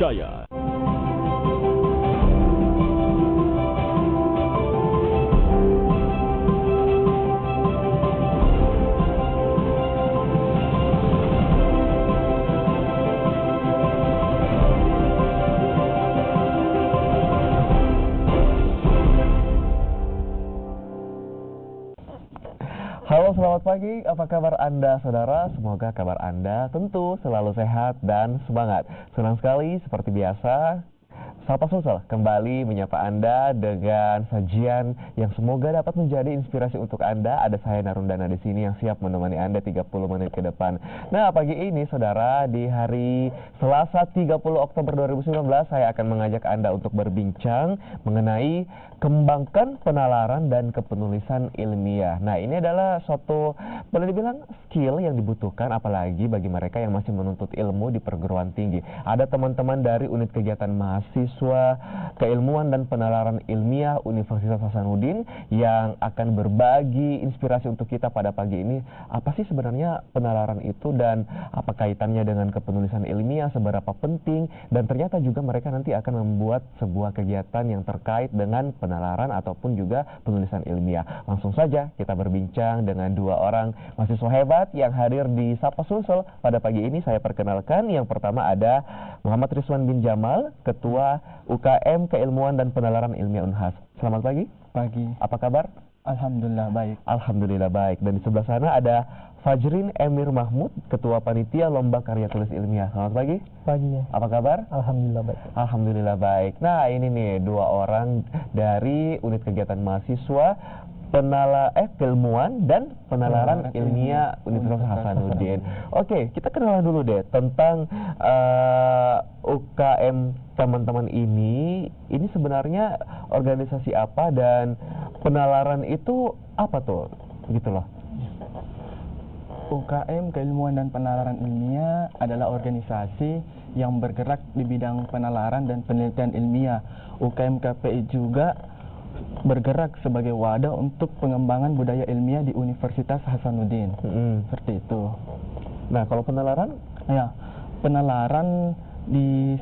terpercaya. Halo, selamat pagi. Apa kabar Anda, saudara? Semoga kabar Anda tentu selalu sehat dan semangat. Senang sekali, seperti biasa, Sapa Sosial kembali menyapa Anda dengan sajian yang semoga dapat menjadi inspirasi untuk Anda. Ada saya Narundana di sini yang siap menemani Anda 30 menit ke depan. Nah, pagi ini, saudara, di hari Selasa 30 Oktober 2019, saya akan mengajak Anda untuk berbincang mengenai kembangkan penalaran dan kepenulisan ilmiah. Nah, ini adalah suatu, boleh dibilang, skill yang dibutuhkan apalagi bagi mereka yang masih menuntut ilmu di perguruan tinggi. Ada teman-teman dari unit kegiatan mahasiswa keilmuan dan penalaran ilmiah Universitas Hasanuddin yang akan berbagi inspirasi untuk kita pada pagi ini. Apa sih sebenarnya penalaran itu dan apa kaitannya dengan kepenulisan ilmiah, seberapa penting, dan ternyata juga mereka nanti akan membuat sebuah kegiatan yang terkait dengan penalaran ataupun juga penulisan ilmiah. Langsung saja kita berbincang dengan dua orang mahasiswa hebat yang hadir di Sapa Sulsel pada pagi ini. Saya perkenalkan, yang pertama ada Muhammad Rizwan bin Jamal, Ketua UKM Keilmuan dan Penalaran Ilmiah Unhas. Selamat pagi. Pagi. Apa kabar? Alhamdulillah baik. Alhamdulillah baik. Dan di sebelah sana ada Fajrin Emir Mahmud, Ketua Panitia Lomba Karya Tulis Ilmiah. Selamat pagi. Pagi. Apa kabar? Alhamdulillah baik. Alhamdulillah baik. Nah, ini nih dua orang dari unit kegiatan mahasiswa keilmuan dan penalaran ilmiah Universitas Hasanuddin. Oke, kita kenalan dulu deh tentang UKM teman-teman ini. Ini sebenarnya organisasi apa dan penalaran itu apa tuh? Gitu loh. UKM Keilmuan dan Penalaran Ilmiah adalah organisasi yang bergerak di bidang penalaran dan penelitian ilmiah. UKM KPI juga bergerak sebagai wadah untuk pengembangan budaya ilmiah di Universitas Hasanuddin. Seperti itu. Nah, kalau penalaran? Ya, penalaran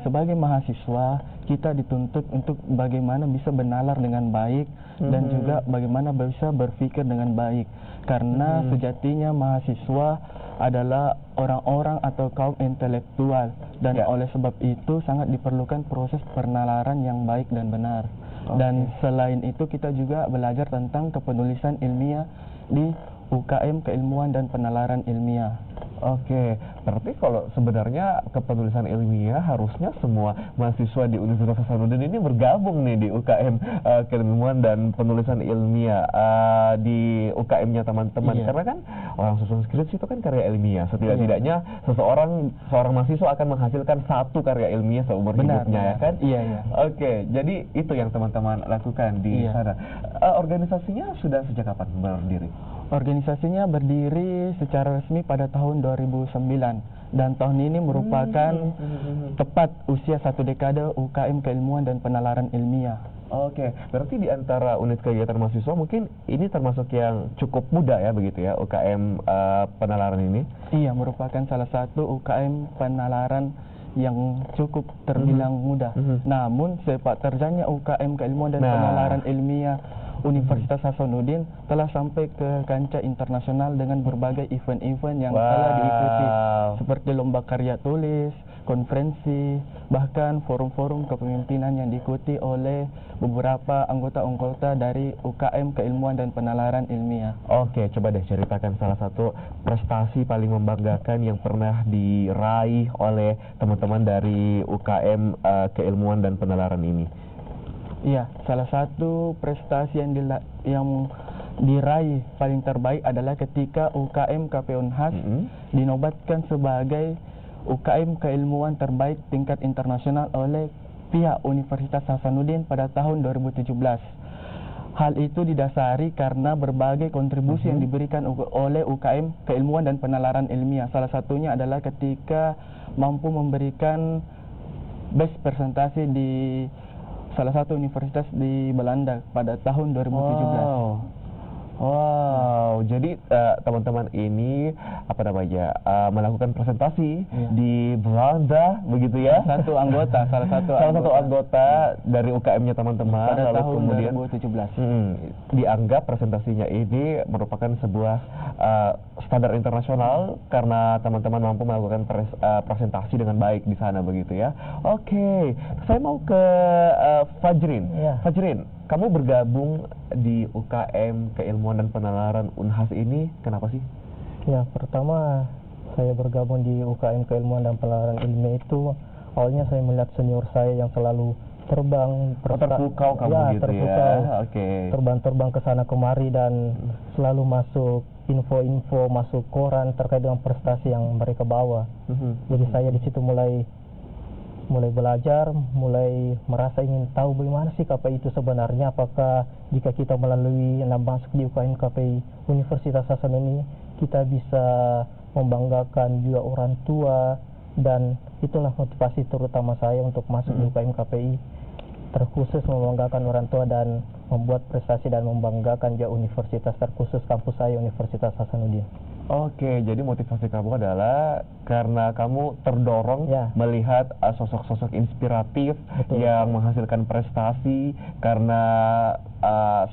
sebagai mahasiswa kita dituntut untuk bagaimana bisa bernalar dengan baik dan juga bagaimana bisa berpikir dengan baik. Karena sejatinya mahasiswa adalah orang-orang atau kaum intelektual dan oleh sebab itu sangat diperlukan proses penalaran yang baik dan benar. Dan selain itu kita juga belajar tentang kepenulisan ilmiah di UKM Keilmuan dan Penalaran Ilmiah. Oke, berarti kalau sebenarnya kepenulisan ilmiah harusnya semua mahasiswa di Universitas Hasanuddin ini bergabung nih di UKM Keilmuan dan Penulisan Ilmiah di UKM-nya teman-teman. Karena kan orang susun skripsi itu kan karya ilmiah. Setidak-tidaknya seorang mahasiswa akan menghasilkan satu karya ilmiah seumur hidupnya, ya kan? Iya. Oke, jadi itu yang teman-teman lakukan di sana. Organisasinya sudah sejak kapan berdiri? Organisasinya berdiri secara resmi pada tahun 2009 dan tahun ini merupakan tepat usia 1 dekade UKM Keilmuan dan Penalaran Ilmiah. Oke, berarti di antara unit kegiatan mahasiswa mungkin ini termasuk yang cukup muda ya, begitu ya, UKM penalaran ini? Iya, merupakan salah satu UKM penalaran yang cukup terbilang muda. Namun sepak terjangnya UKM Keilmuan dan Penalaran Ilmiah Universitas Hasanuddin telah sampai ke kancah internasional dengan berbagai event-event yang telah diikuti, seperti lomba karya tulis, konferensi, bahkan forum-forum kepemimpinan yang diikuti oleh beberapa anggota-anggota dari UKM Keilmuan dan Penalaran Ilmiah. Oke, coba deh ceritakan salah satu prestasi paling membanggakan yang pernah diraih oleh teman-teman dari UKM Keilmuan dan Penalaran ini. Iya, salah satu prestasi yang diraih paling terbaik adalah ketika UKM KPI Unhas dinobatkan sebagai UKM Keilmuan terbaik tingkat internasional oleh pihak Universitas Hasanuddin pada tahun 2017. Hal itu didasari karena berbagai kontribusi yang diberikan oleh UKM Keilmuan dan Penalaran Ilmiah. Salah satunya adalah ketika mampu memberikan best presentasi di salah satu universitas di Belanda pada tahun 2017. Wow, Wow, jadi teman-teman ini apa namanya melakukan presentasi di Belanda, begitu ya? Salah satu anggota dari UKM-nya teman-teman. Pada Lalu tahun kemudian 2017. dianggap presentasinya ini merupakan sebuah standar internasional karena teman-teman mampu melakukan presentasi dengan baik di sana, begitu ya? Oke, saya mau ke Fajrin. Fajrin, kamu bergabung di UKM Keilmuan dan Penalaran Unhas ini kenapa sih? Ya, pertama saya bergabung di UKM Keilmuan dan Penalaran Ilmiah itu awalnya saya melihat senior saya yang selalu terbang terpukau kamu ya, gitu terpukau, ya. Oke. Terbang ke sana kemari dan selalu masuk info-info, masuk koran terkait dengan prestasi yang mereka bawa. Jadi saya di situ mulai belajar, mulai merasa ingin tahu bagaimana sih KPI itu sebenarnya, apakah jika kita melalui masuk di UKM KPI Universitas Hasanuddin kita bisa membanggakan juga orang tua, dan itulah motivasi terutama saya untuk masuk di UKM KPI, terkhusus membanggakan orang tua dan membuat prestasi dan membanggakan juga universitas, terkhusus kampus saya Universitas Hasanuddin. Oke, jadi motivasi kamu adalah karena kamu terdorong melihat sosok-sosok inspiratif yang menghasilkan prestasi karena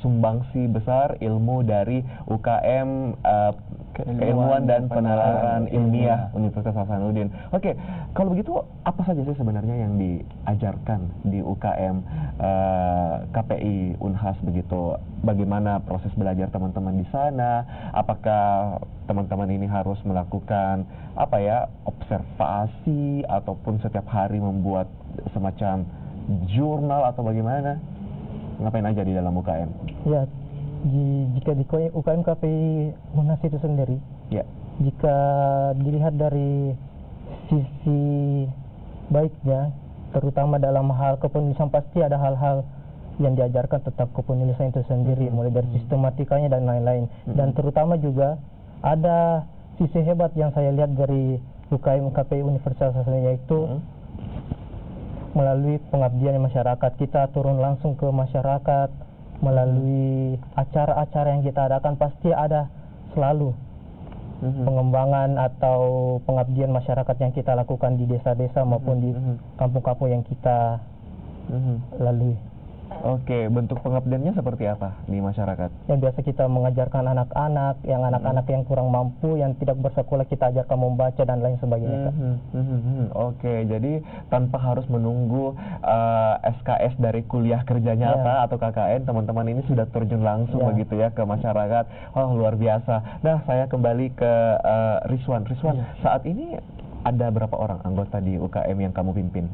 sumbangsi besar ilmu dari UKM Keilmuan dan Penalaran Ilmiah Universitas Hasanuddin. Oke, kalau begitu apa saja sih sebenarnya yang diajarkan di UKM KPI Unhas begitu? Bagaimana proses belajar teman-teman di sana? Apakah teman-teman ini harus melakukan observasi ataupun setiap hari membuat semacam jurnal atau bagaimana? Ngapain aja di dalam UKM? Ya, jika di UKM KPI Unhas itu sendiri, jika dilihat dari sisi baiknya, terutama dalam hal kepenulisan, pasti ada hal-hal yang diajarkan tentang kepenulisan itu sendiri, mulai dari sistematikanya dan lain-lain. Dan terutama juga ada sisi hebat yang saya lihat dari UKM KPI Universitas Hasanuddin, yaitu melalui pengabdian masyarakat. Kita turun langsung ke masyarakat melalui acara-acara yang kita adakan, pasti ada selalu pengembangan atau pengabdian masyarakat yang kita lakukan di desa-desa maupun di kampung-kampung yang kita lalui. Oke, bentuk pengabdiannya seperti apa di masyarakat? Yang biasa kita mengajarkan anak-anak yang kurang mampu, yang tidak bersekolah, kita ajarkan membaca dan lain sebagainya. Oke, jadi tanpa harus menunggu SKS dari kuliah kerja nyata atau KKN, teman-teman ini sudah terjun langsung begitu ya ke masyarakat. Oh, luar biasa. Nah, saya kembali ke Rizwan. Saat ini ada berapa orang anggota di UKM yang kamu pimpin?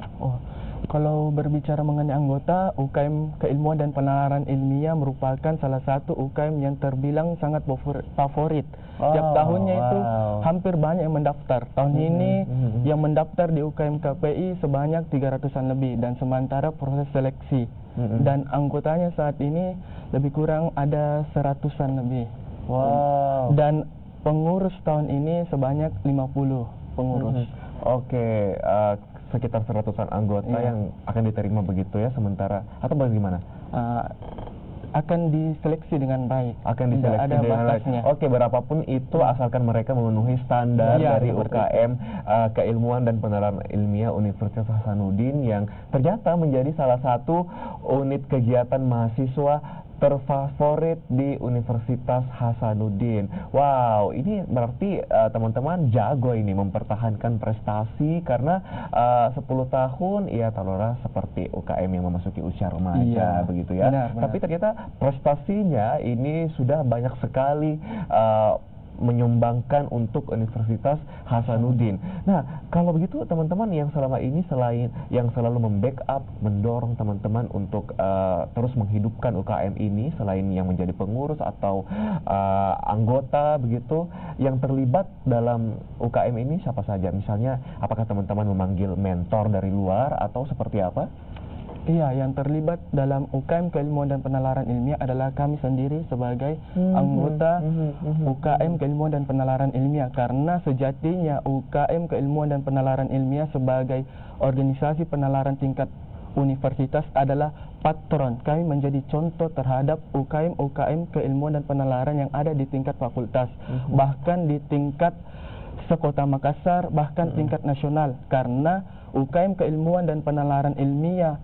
Kalau berbicara mengenai anggota, UKM Keilmuan dan Penalaran Ilmiah merupakan salah satu UKM yang terbilang sangat favorit. Tiap tahunnya itu hampir banyak yang mendaftar. Tahun ini yang mendaftar di UKM KPI sebanyak 300-an lebih, dan sementara proses seleksi dan anggotanya saat ini lebih kurang ada 100-an lebih. Dan pengurus tahun ini sebanyak 50 pengurus. Oke, sekitar 100-an anggota yang akan diterima begitu ya sementara, atau bagaimana? Akan diseleksi dengan baik. Akan diseleksi dengan baik. Oke, berapapun itu asalkan mereka memenuhi standar dari UKM Keilmuan dan Penalaran Ilmiah Universitas Hasanuddin yang ternyata menjadi salah satu unit kegiatan mahasiswa terfavorit di Universitas Hasanuddin. Wow, ini berarti teman-teman jago ini mempertahankan prestasi karena 10 tahun ya talora seperti UKM yang memasuki usia remaja begitu ya. Benar. Tapi ternyata prestasinya ini sudah banyak sekali menyumbangkan untuk Universitas Hasanuddin. Nah, kalau begitu teman-teman yang selama ini selain yang selalu membackup, mendorong teman-teman untuk terus menghidupkan UKM ini, selain yang menjadi pengurus atau anggota begitu, yang terlibat dalam UKM ini siapa saja? Misalnya, apakah teman-teman memanggil mentor dari luar atau seperti apa? Iya, yang terlibat dalam UKM Keilmuan dan Penalaran Ilmiah adalah kami sendiri sebagai anggota UKM Keilmuan dan Penalaran Ilmiah, karena sejatinya UKM Keilmuan dan Penalaran Ilmiah sebagai organisasi penalaran tingkat universitas adalah patron. Kami menjadi contoh terhadap UKM keilmuan dan penalaran yang ada di tingkat fakultas, bahkan di tingkat sekota Makassar, bahkan tingkat nasional, karena UKM keilmuan dan penalaran ilmiah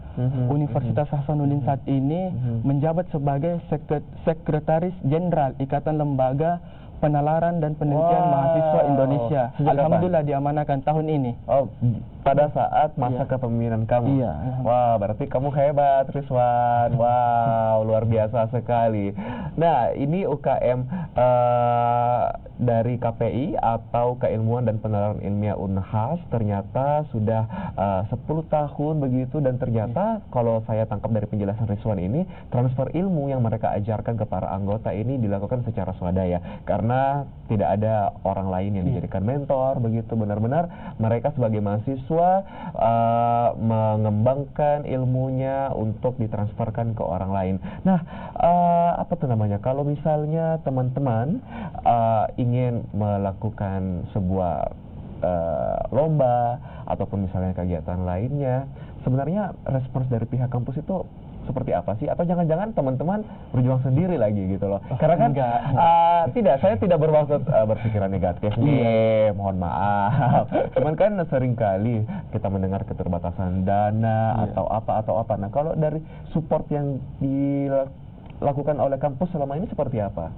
Universitas Hasanuddin saat ini menjabat sebagai sekretaris jenderal Ikatan Lembaga Penalaran dan Penelitian Mahasiswa Indonesia. Alhamdulillah diamanahkan tahun ini. Oh, pada saat masa kepemimpinan kamu. Iya. Wah, berarti kamu hebat, Rizwan. Wow, luar biasa sekali. Nah, ini UKM dari KPI atau Keilmuan dan Penalaran Ilmiah Unhas ternyata sudah 10 tahun begitu, dan ternyata kalau saya tangkap dari penjelasan Rizwan ini, transfer ilmu yang mereka ajarkan ke para anggota ini dilakukan secara swadaya karena tidak ada orang lain yang dijadikan mentor begitu. Benar-benar mereka sebagai mahasiswa mengembangkan ilmunya untuk ditransferkan ke orang lain. Nah, apa tuh namanya? Kalau misalnya teman-teman ingin melakukan sebuah lomba ataupun misalnya kegiatan lainnya, sebenarnya respons dari pihak kampus itu seperti apa sih? Atau jangan-jangan teman-teman berjuang sendiri lagi gitu loh? Karena kan tidak, saya tidak bermaksud berpikiran negatif nih, mohon maaf. Cuman kan seringkali kita mendengar keterbatasan dana atau apa. Nah, kalau dari support yang dilakukan oleh kampus selama ini seperti apa?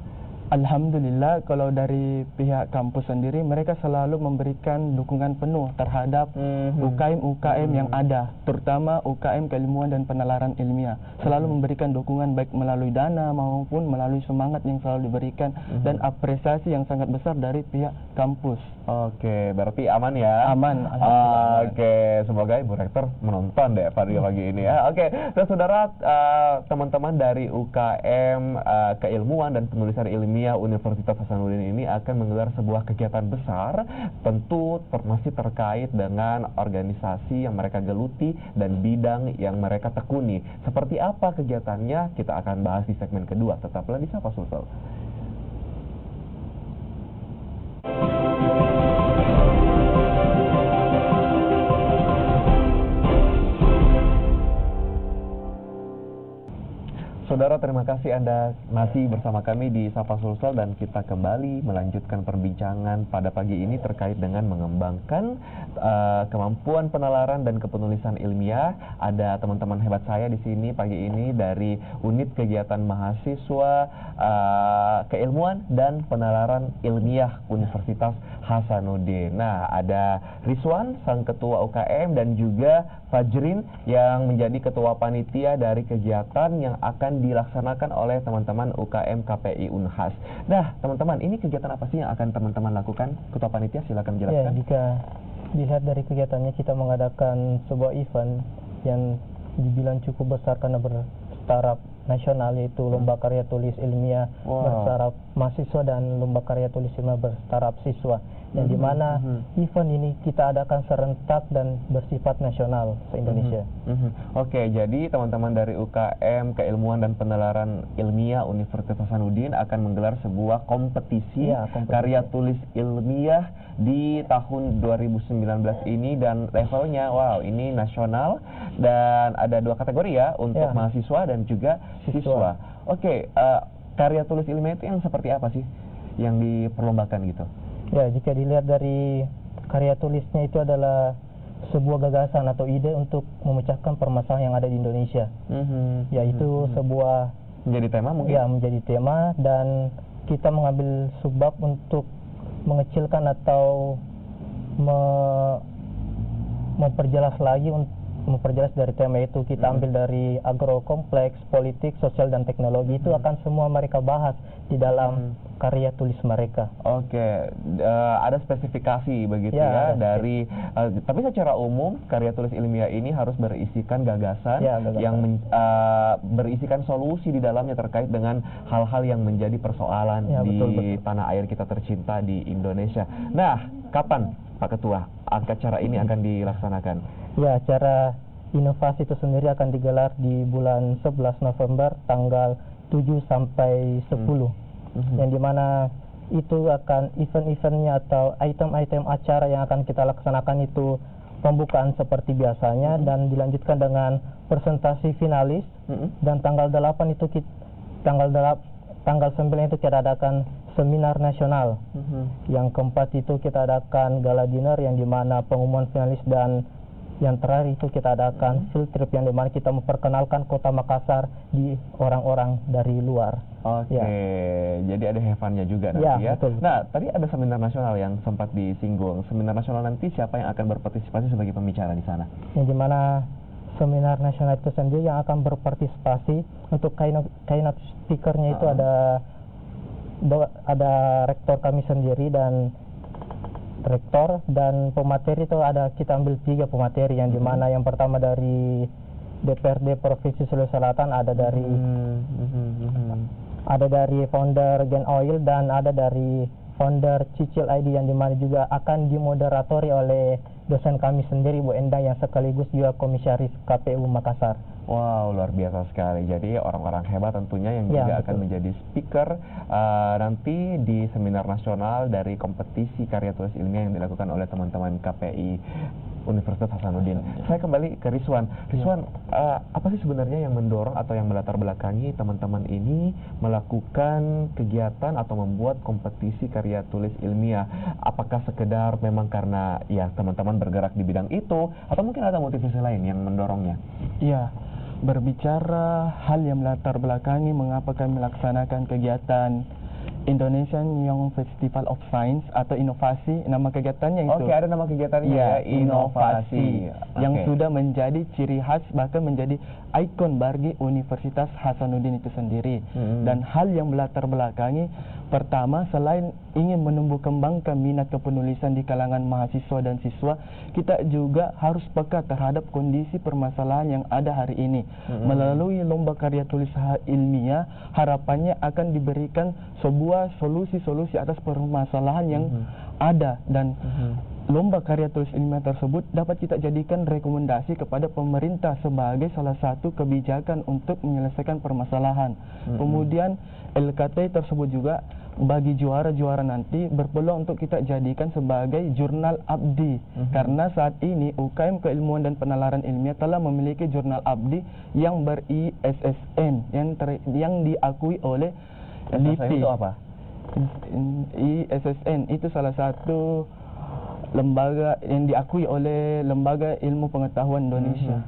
Alhamdulillah, kalau dari pihak kampus sendiri, mereka selalu memberikan dukungan penuh terhadap UKM yang ada, terutama UKM keilmuan dan penalaran ilmiah. Selalu memberikan dukungan baik melalui dana maupun melalui semangat yang selalu diberikan dan apresiasi yang sangat besar dari pihak kampus. Oke, berarti aman ya? Aman. Oke, semoga Ibu Rektor menonton deh pagi ini ya. Oke, dan saudara, teman-teman dari UKM Keilmuan dan Penulisan Ilmiah Universitas Hasanuddin ini akan menggelar sebuah kegiatan besar, tentu masih terkait dengan organisasi yang mereka geluti dan bidang yang mereka tekuni. Seperti apa kegiatannya, kita akan bahas di segmen kedua. Tetaplah di Sapa Sulsel. Saudara, terima kasih Anda masih bersama kami di Sapa Sulsel, dan kita kembali melanjutkan perbincangan pada pagi ini terkait dengan mengembangkan kemampuan penalaran dan kepenulisan ilmiah. Ada teman-teman hebat saya di sini pagi ini dari Unit Kegiatan Mahasiswa Keilmuan dan Penalaran Ilmiah Universitas Hasanuddin. Nah, ada Rizwan, sang ketua UKM, dan juga Fajrin yang menjadi ketua panitia dari kegiatan yang akan dilaksanakan oleh teman-teman UKM KPI Unhas. Nah, teman-teman, ini kegiatan apa sih yang akan teman-teman lakukan? Ketua panitia, silakan jelaskan. Ya, jika dilihat dari kegiatannya, kita mengadakan sebuah event yang dibilang cukup besar karena bertaraf nasional, yaitu lomba karya tulis ilmiah bertaraf mahasiswa dan lomba karya tulis ilmiah bertaraf siswa, yang dimana event ini kita adakan serentak dan bersifat nasional se-Indonesia. Oke, jadi teman-teman dari UKM Keilmuan dan Penalaran Ilmiah Universitas Hasanuddin akan menggelar sebuah kompetisi karya tulis ilmiah di tahun 2019 ini, dan levelnya ini nasional, dan ada 2 kategori ya, untuk mahasiswa dan juga siswa. Oke, karya tulis ilmiah itu yang seperti apa sih yang diperlombakan gitu? Ya, jika dilihat dari karya tulisnya, itu adalah sebuah gagasan atau ide untuk memecahkan permasalahan yang ada di Indonesia. Yaitu sebuah menjadi tema mungkin? Ya, menjadi tema, dan kita mengambil sebab untuk mengecilkan atau memperjelas dari tema itu. Kita ambil dari agrokompleks, politik, sosial, dan teknologi. Itu akan semua mereka bahas di dalam karya tulis mereka. Oke, ada spesifikasi begitu ya dari tapi secara umum karya tulis ilmiah ini harus berisikan gagasan yang berisikan solusi di dalamnya terkait dengan hal-hal yang menjadi persoalan di tanah air kita tercinta di Indonesia. Nah, kapan Pak Ketua acara ini akan dilaksanakan? Ya, acara inovasi itu sendiri akan digelar di bulan 11 November tanggal 7 sampai 10. Yang dimana itu akan event-eventnya atau item-item acara yang akan kita laksanakan itu pembukaan seperti biasanya, dan dilanjutkan dengan presentasi finalis, dan tanggal 8 itu tanggal 9 itu kita adakan seminar nasional. Yang keempat itu kita adakan gala dinner yang dimana pengumuman finalis, dan yang terakhir itu kita adakan field trip yang dimana kita memperkenalkan kota Makassar di orang-orang dari luar. Oke, Ya. jadi ada have fun-nya juga nanti Ya, ya. betul. Nah, tadi ada seminar nasional yang sempat disinggung. Seminar nasional nanti siapa yang akan berpartisipasi sebagai pembicara di sana? Yang dimana seminar nasional itu sendiri yang akan berpartisipasi, untuk keynote speaker-nya itu ada rektor kami sendiri, dan rektor dan pemateri itu kita ambil 3 pemateri, yang dimana yang pertama dari DPRD Provinsi Sulawesi Selatan, ada dari founder Gen Oil, dan ada dari founder Cicil ID, yang dimana juga akan dimoderatori oleh dosen kami sendiri, Bu Endang, yang sekaligus juga komisaris KPU Makassar. Wow, luar biasa sekali. Jadi orang-orang hebat tentunya yang Ya, juga betul. akan menjadi speaker nanti di seminar nasional dari kompetisi karya tulis ilmiah yang dilakukan oleh teman-teman KPI Universitas Hasanuddin. Saya kembali ke Rizwan. Rizwan, apa sih sebenarnya yang mendorong atau yang melatar belakangi teman-teman ini melakukan kegiatan atau membuat kompetisi karya tulis ilmiah? Apakah sekedar memang karena ya teman-teman bergerak di bidang itu, atau mungkin ada motivasi lain yang mendorongnya? Iya, berbicara hal yang melatar belakangi mengapa kami melaksanakan kegiatan Indonesian Young Festival of Science atau inovasi, nama kegiatannya itu. Oke, ada nama kegiatannya ya, ya, inovasi. Yang Oke. sudah menjadi ciri khas, bahkan menjadi ikon bagi Universitas Hasanuddin itu sendiri. Dan hal yang melatar belakangi, pertama, selain ingin menumbuh kembangkan minat kepenulisan di kalangan mahasiswa dan siswa, kita juga harus peka terhadap kondisi permasalahan yang ada hari ini. Melalui lomba karya tulis ilmiah, harapannya akan diberikan sebuah solusi-solusi atas permasalahan yang ada, dan lomba karya tulis ilmiah tersebut dapat kita jadikan rekomendasi kepada pemerintah sebagai salah satu kebijakan untuk menyelesaikan permasalahan. Kemudian LKT tersebut juga bagi juara-juara nanti berpeluang untuk kita jadikan sebagai jurnal abdi, karena saat ini UKM Keilmuan dan Penalaran Ilmiah telah memiliki jurnal abdi yang ber-ISSN yang diakui oleh LIPI. Itu apa? ISSN itu salah satu lembaga yang diakui oleh Lembaga Ilmu Pengetahuan Indonesia.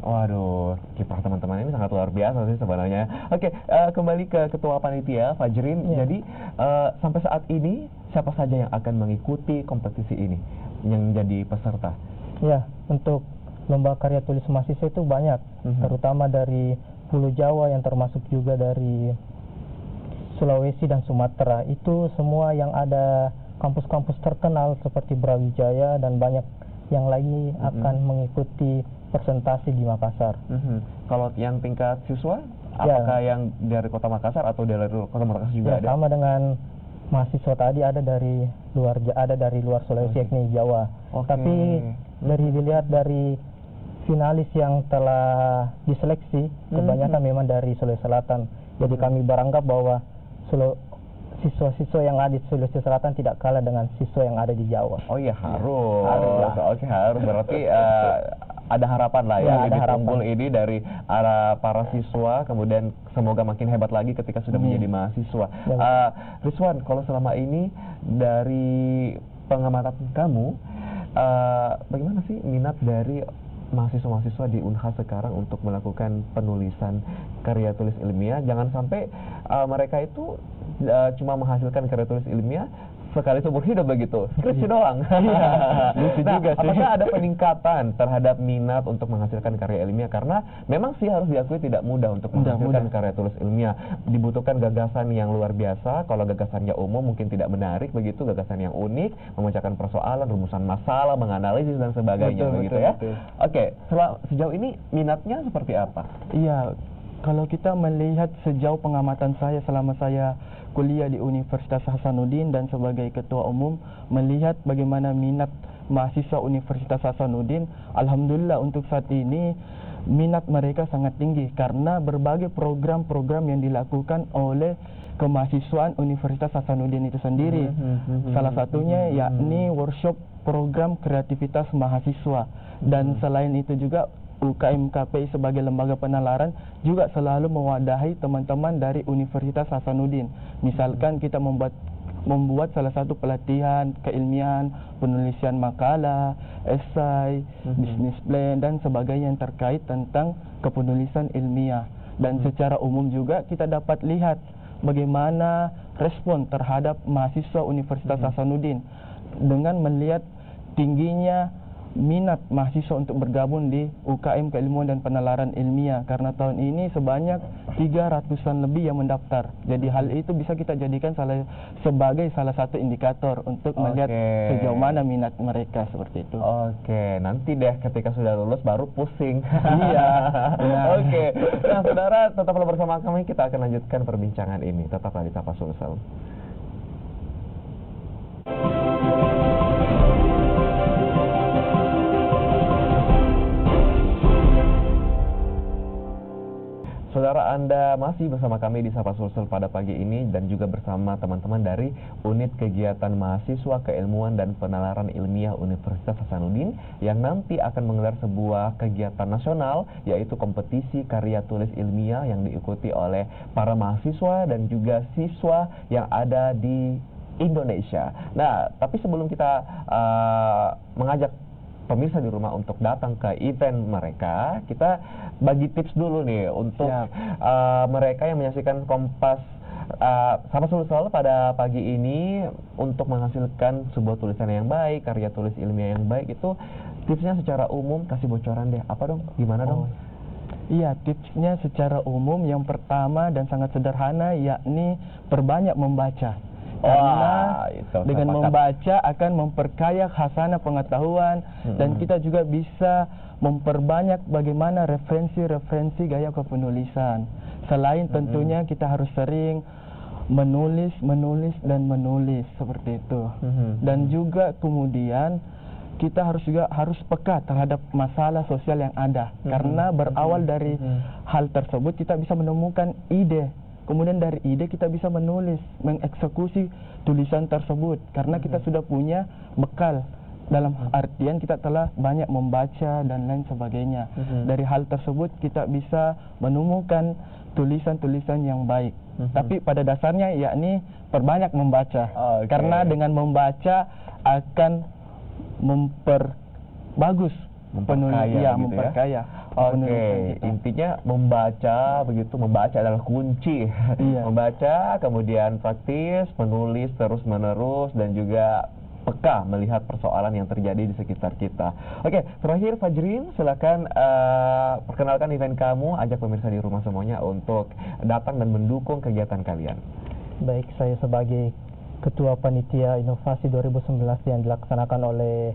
Waduh, kiprah teman-teman ini sangat luar biasa sih sebenarnya. Oke, kembali ke Ketua Panitia, Fajrin. Ya. Jadi, sampai saat ini, siapa saja yang akan mengikuti kompetisi ini, yang jadi peserta? Ya, untuk lomba karya tulis mahasiswa itu banyak, terutama dari Pulau Jawa, yang termasuk juga dari Sulawesi dan Sumatera. Itu semua yang ada kampus-kampus terkenal seperti Brawijaya dan banyak yang lagi akan mengikuti presentasi di Makassar. Kalau yang tingkat siswa, apakah yang dari Kota Makassar atau dari Kota Makassar juga Ya, ada? sama dengan mahasiswa tadi, ada dari luar Sulawesi, yakni Jawa. Oke. Tapi dilihat dari finalis yang telah diseleksi, kebanyakan memang dari Sulawesi Selatan. Jadi kami beranggap bahwa siswa-siswa yang ada di Sulawesi Selatan tidak kalah dengan siswa yang ada di Jawa. Oh iya, harus. Harus. Oke, harus. Berarti ada harapan lah ya, Ya, ada bibit harapan. unggul ini dari para siswa, kemudian semoga makin hebat lagi ketika sudah menjadi mahasiswa. Rizwan, kalau selama ini dari pengamatan kamu, bagaimana sih minat dari mahasiswa-mahasiswa di Unhas sekarang untuk melakukan penulisan karya tulis ilmiah? Jangan sampai mereka itu cuma menghasilkan karya tulis ilmiah sekali seumur hidup begitu, skripsi doang. Lucu Nah, juga sih. apakah ada peningkatan terhadap minat untuk menghasilkan karya ilmiah? Karena memang sih harus diakui tidak mudah untuk menghasilkan karya tulis ilmiah. Dibutuhkan gagasan yang luar biasa. Kalau gagasannya umum mungkin tidak menarik begitu, gagasan yang unik, memecahkan persoalan, rumusan masalah, menganalisis dan sebagainya begitu ya. Oke, sejauh ini minatnya seperti apa? Iya, kalau kita melihat sejauh pengamatan saya selama saya kuliah di Universitas Hasanuddin dan sebagai ketua umum, melihat bagaimana minat mahasiswa Universitas Hasanuddin, alhamdulillah untuk saat ini minat mereka sangat tinggi karena berbagai program-program yang dilakukan oleh kemahasiswaan Universitas Hasanuddin itu sendiri. Salah satunya yakni workshop program kreativitas mahasiswa, dan selain itu juga UKM KPI sebagai lembaga penalaran juga selalu mewadahi teman-teman dari Universitas Hasanuddin. Misalkan kita membuat salah satu pelatihan keilmian, penulisan makalah, esai, bisnis plan dan sebagainya yang terkait tentang kepenulisan ilmiah. Dan secara umum juga kita dapat lihat bagaimana respon terhadap mahasiswa Universitas Hasanuddin dengan melihat tingginya minat mahasiswa untuk bergabung di UKM Keilmuan dan Penalaran Ilmiah, karena tahun ini sebanyak 300-an lebih yang mendaftar. Jadi hal itu bisa kita jadikan sebagai salah satu indikator untuk melihat sejauh mana minat mereka seperti itu. Oke, nanti deh ketika sudah lulus baru pusing. Iya. Oke. Nah, saudara, tetaplah bersama kami, kita akan lanjutkan perbincangan ini. Tetaplah di Sapa Sulsel. Saudara, Anda masih bersama kami di Sapa Sulsel pada pagi ini dan juga bersama teman-teman dari Unit Kegiatan Mahasiswa Keilmuan dan Penalaran Ilmiah Universitas Hasanuddin yang nanti akan menggelar sebuah kegiatan nasional, yaitu kompetisi karya tulis ilmiah yang diikuti oleh para mahasiswa dan juga siswa yang ada di Indonesia. Nah, tapi sebelum kita mengajak pemirsa di rumah untuk datang ke event mereka, kita bagi tips dulu nih untuk mereka yang menyaksikan Kompas Sapa Sulsel pada pagi ini untuk menghasilkan sebuah tulisan yang baik, karya tulis ilmiah yang baik. Itu tipsnya secara umum, kasih bocoran deh. Apa dong? Gimana dong? Iya, tipsnya secara umum yang pertama dan sangat sederhana, yakni perbanyak membaca. Karena dengan membaca akan memperkaya khasanah pengetahuan dan kita juga bisa memperbanyak bagaimana referensi-referensi gaya kepenulisan. Selain tentunya kita harus sering menulis seperti itu. Dan juga kemudian kita harus peka terhadap masalah sosial yang ada. Karena berawal dari hal tersebut kita bisa menemukan ide. Kemudian dari ide kita bisa menulis, mengeksekusi tulisan tersebut karena kita sudah punya bekal, dalam artian kita telah banyak membaca dan lain sebagainya. Dari hal tersebut kita bisa menemukan tulisan-tulisan yang baik. Tapi pada dasarnya yakni perbanyak membaca. Karena dengan membaca akan memperbagus memperkaya. Intinya membaca begitu, membaca adalah kunci. Membaca, kemudian praktis, menulis terus-menerus dan juga peka melihat persoalan yang terjadi di sekitar kita. Oke, terakhir Fajrin, silakan perkenalkan event kamu, ajak pemirsa di rumah semuanya untuk datang dan mendukung kegiatan kalian. Baik, saya sebagai Ketua Panitia Inovasi 2019 yang dilaksanakan oleh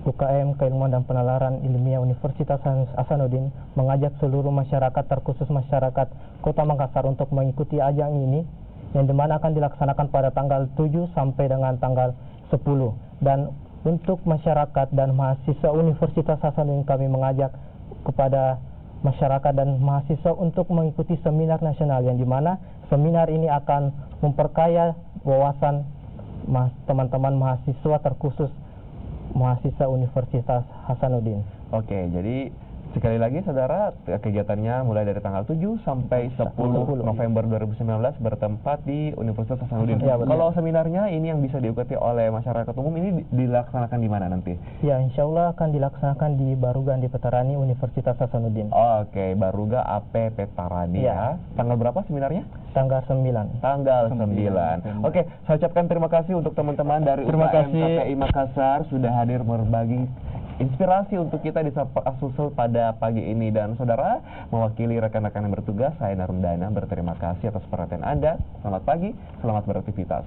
UKM Keilmuan dan Penalaran Ilmiah Universitas Hasanuddin mengajak seluruh masyarakat, terkhusus masyarakat Kota Makassar untuk mengikuti ajang ini yang dimana akan dilaksanakan pada tanggal 7 sampai dengan tanggal 10. Dan untuk masyarakat dan mahasiswa Universitas Hasanuddin kami mengajak kepada masyarakat dan mahasiswa untuk mengikuti seminar nasional yang dimana seminar ini akan memperkaya wawasan teman-teman mahasiswa terkhusus mahasiswa Universitas Hasanuddin. Oke, jadi sekali lagi saudara, kegiatannya mulai dari tanggal 7 sampai 10 November 2019 bertempat di Universitas Hasanuddin. Kalau seminarnya ini yang bisa diikuti oleh masyarakat umum, ini dilaksanakan di mana nanti? Ya, insya Allah akan dilaksanakan di Baruga Andi Petarani Universitas Hasanuddin. Oke, Baruga AP Petarani ya. Tanggal berapa seminarnya? Tanggal 9. Tanggal 9. Oke, saya ucapkan terima kasih untuk teman-teman dari UKM KPI Makassar sudah hadir berbagi inspirasi untuk kita di Sapa Sulsel pada pagi ini. Dan saudara, mewakili rekan-rekan yang bertugas, saya Narumdana berterima kasih atas perhatian Anda. Selamat pagi, selamat beraktivitas.